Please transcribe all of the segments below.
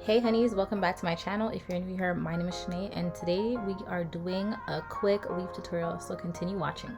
Hey honeys, welcome back to my channel. If you're new here, my name is Shanae and today we are doing a quick weave tutorial, so continue watching.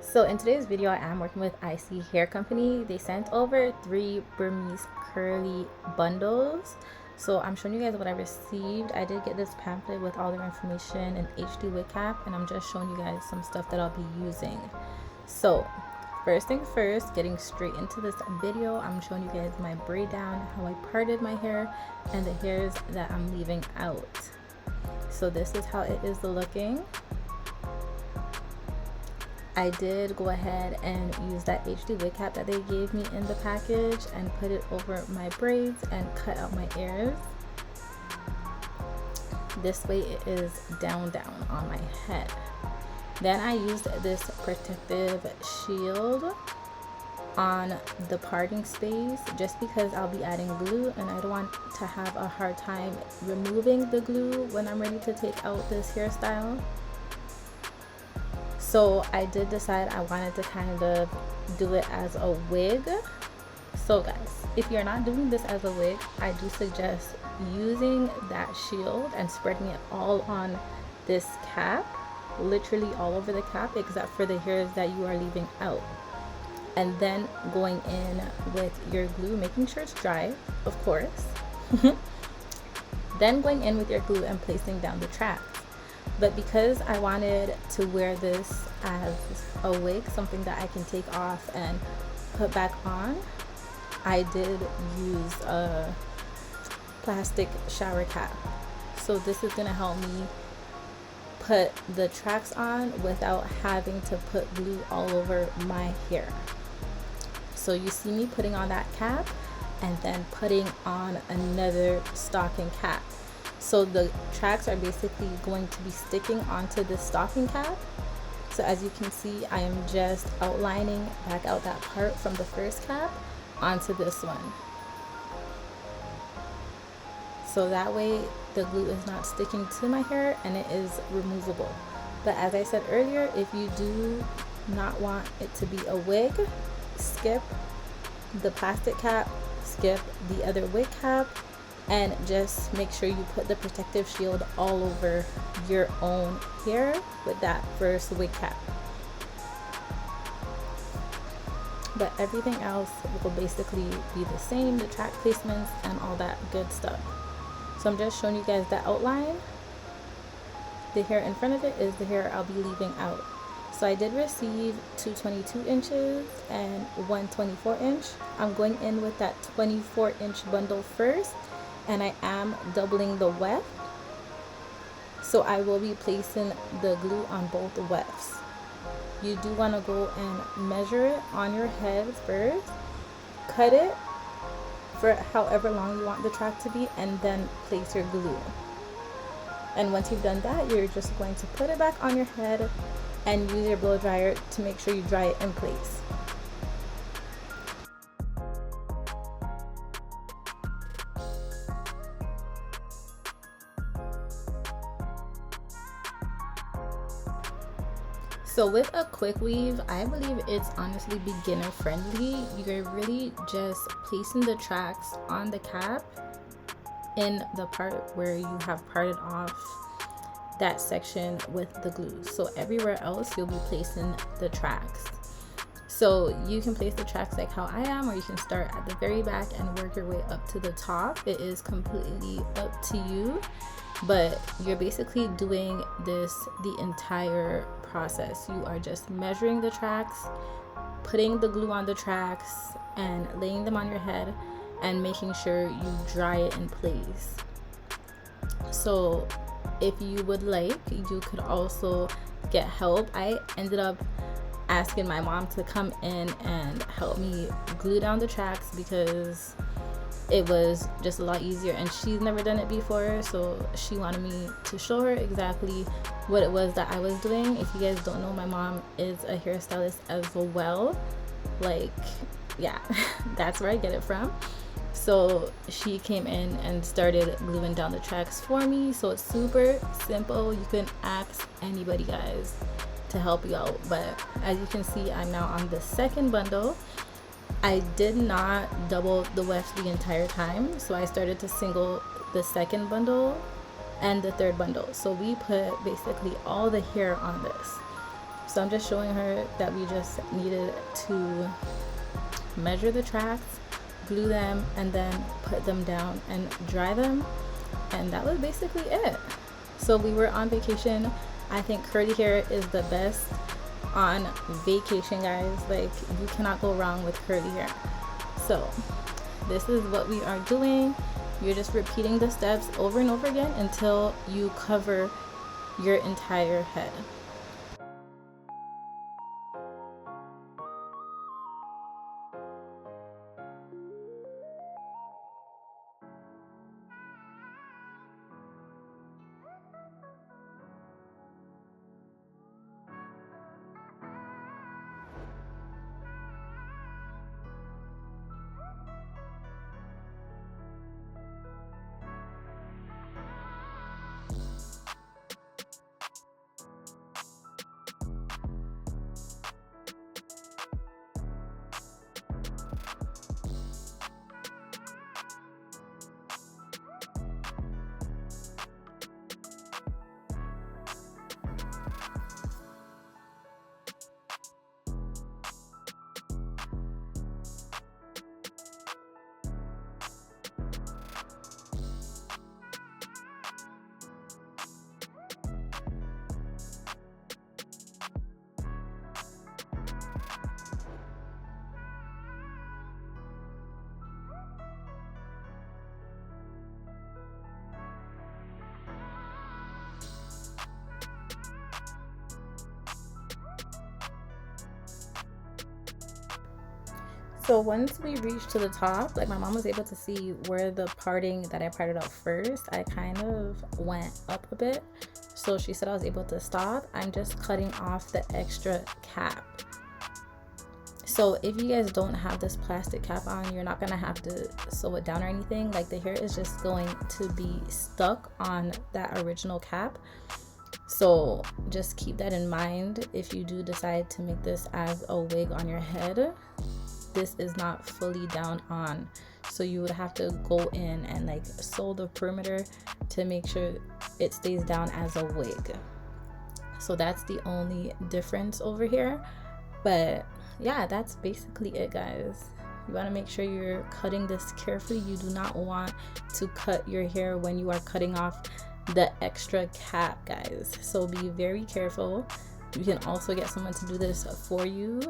So in today's video, I am working with ISEE Hair Company. They sent over 3 Burmese curly bundles. So I'm showing you guys what I received. I did get this pamphlet with all their information and HD wig cap, and I'm just showing you guys some stuff that I'll be using. So first things first, getting straight into this video, I'm showing you guys my braid down, how I parted my hair, and the hairs that I'm leaving out. So this is how it is looking. I did go ahead and use that HD wig cap that they gave me in the package and put it over my braids and cut out my ears. This way it is down on my head. Then I used this protective shield on the parting space just because I'll be adding glue and I don't want to have a hard time removing the glue when I'm ready to take out this hairstyle. So I did decide I wanted to kind of do it as a wig. So guys, if you're not doing this as a wig, I do suggest using that shield and spreading it all on this cap, literally all over the cap except for the hairs that you are leaving out. And then going in with your glue, making sure it's dry, of course. Then going in with your glue and placing down the tracks. But because I wanted to wear this as a wig, something that I can take off and put back on, I did use a plastic shower cap. So this is going to help me put the tracks on without having to put glue all over my hair. So you see me putting on that cap and then putting on another stocking cap. So the tracks are basically going to be sticking onto the stocking cap. So as you can see, I am just outlining back out that part from the first cap onto this one. So that way the glue is not sticking to my hair and it is removable. But as I said earlier, if you do not want it to be a wig, skip the plastic cap, skip the other wig cap, and just make sure you put the protective shield all over your own hair with that first wig cap. But everything else will basically be the same, the track placements and all that good stuff. So I'm just showing you guys the outline. The hair in front of it is the hair I'll be leaving out. So I did receive 2 22 inches and 1 24 inch. I'm going in with that 24-inch bundle first, and I am doubling the weft, so I will be placing the glue on both wefts. You do want to go and measure it on your head first, cut it for however long you want the track to be, and then place your glue. And once you've done that, you're just going to put it back on your head and use your blow dryer to make sure you dry it in place. So with a quick weave, I believe it's honestly beginner friendly. You're really just placing the tracks on the cap in the part where you have parted off that section with the glue. So everywhere else you'll be placing the tracks. So you can place the tracks like how I am, or you can start at the very back and work your way up to the top. It is completely up to you, but you're basically doing this the entire process. You are just measuring the tracks, putting the glue on the tracks and laying them on your head and making sure you dry it in place. So if you would like, you could also get help. I ended up asking my mom to come in and help me glue down the tracks because it was just a lot easier and she's never done it before, so she wanted me to show her exactly what it was that I was doing. If you guys don't know, my mom is a hairstylist as well. Like, yeah, that's where I get it from. So she came in and started gluing down the tracks for me. So it's super simple. You can ask anybody, guys, to help you out. But as you can see, I'm now on the second bundle. I did not double the weft the entire time, so I started to single the second bundle and the third bundle. So we put basically all the hair on this. So I'm just showing her that we just needed to measure the tracks, glue them, and then put them down and dry them, and that was basically it. So we were on vacation. I think curly hair is the best on vacation, guys. Like, you cannot go wrong with curly hair. So this is what we are doing. You're just repeating the steps over and over again until you cover your entire head. So once we reached to the top, like, my mom was able to see where the parting that I parted out first, I kind of went up a bit. So she said I was able to stop. I'm just cutting off the extra cap. So if you guys don't have this plastic cap on, you're not gonna have to sew it down or anything. Like, the hair is just going to be stuck on that original cap. So just keep that in mind if you do decide to make this as a wig on your head. This is not fully down on, so you would have to go in and like sew the perimeter to make sure it stays down as a wig. So that's the only difference over here. But yeah, that's basically it, guys. You want to make sure you're cutting this carefully. You do not want to cut your hair when you are cutting off the extra cap, guys. So be very careful. You can also get someone to do this for you.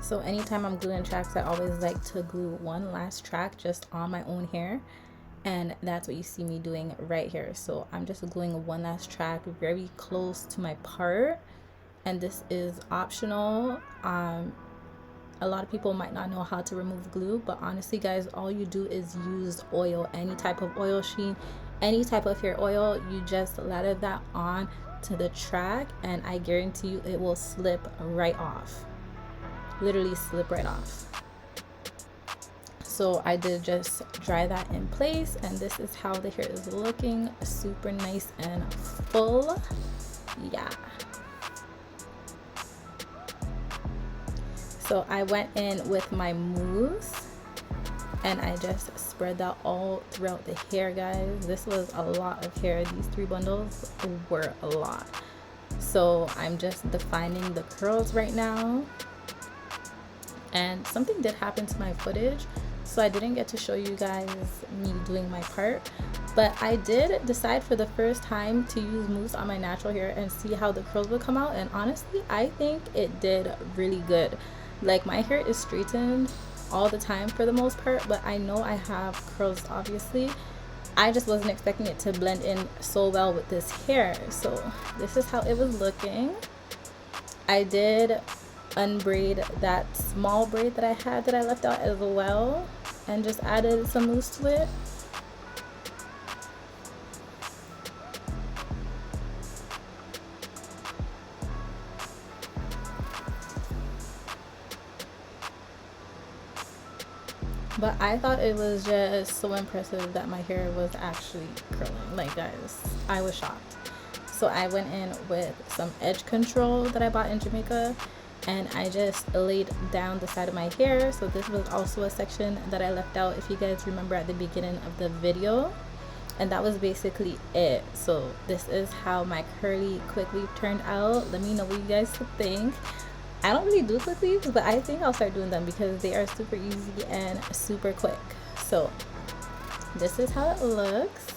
So anytime I'm gluing tracks, I always like to glue one last track just on my own hair, and that's what you see me doing right here. So I'm just gluing one last track very close to my part, and this is optional. A lot of people might not know how to remove glue, but honestly, guys, all you do is use oil, any type of oil sheen, any type of hair oil. You just lather that on to the track, and I guarantee you it will slip right off. Literally slip right off. So I did just dry that in place, and this is how the hair is looking. Super nice and full. Yeah. So I went in with my mousse and I just spread that all throughout the hair, guys. This was a lot of hair. These 3 bundles were a lot. So I'm just defining the curls right now. And something did happen to my footage, so I didn't get to show you guys me doing my part, but I did decide for the first time to use mousse on my natural hair and see how the curls would come out, and honestly I think it did really good. Like, my hair is straightened all the time for the most part, but I know I have curls, obviously. I just wasn't expecting it to blend in so well with this hair. So this is how it was looking. I did unbraid that small braid that I had that I left out as well. and just added some mousse to it. But I thought it was just so impressive that my hair was actually curling. Like, guys, I was shocked. So I went in with some edge control that I bought in Jamaica, and I just laid down the side of my hair. So this was also a section that I left out, if you guys remember, at the beginning of the video. And that was basically it. So this is how my curly quick weave turned out. Let me know what you guys think. I don't really do quick weaves, but I think I'll start doing them because they are super easy and super quick. So this is how it looks.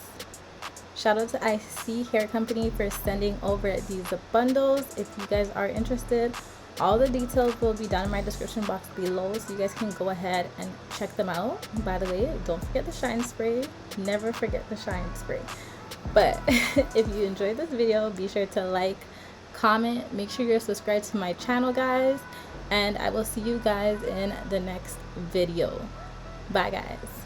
Shout out to ISEE Hair Company for sending over these bundles. If you guys are interested, all the details will be down in my description box below, so you guys can go ahead and check them out. By the way, don't forget the shine spray. Never forget the shine spray. But if you enjoyed this video, be sure to like, comment, make sure you're subscribed to my channel, guys, and I will see you guys in the next video. Bye, guys.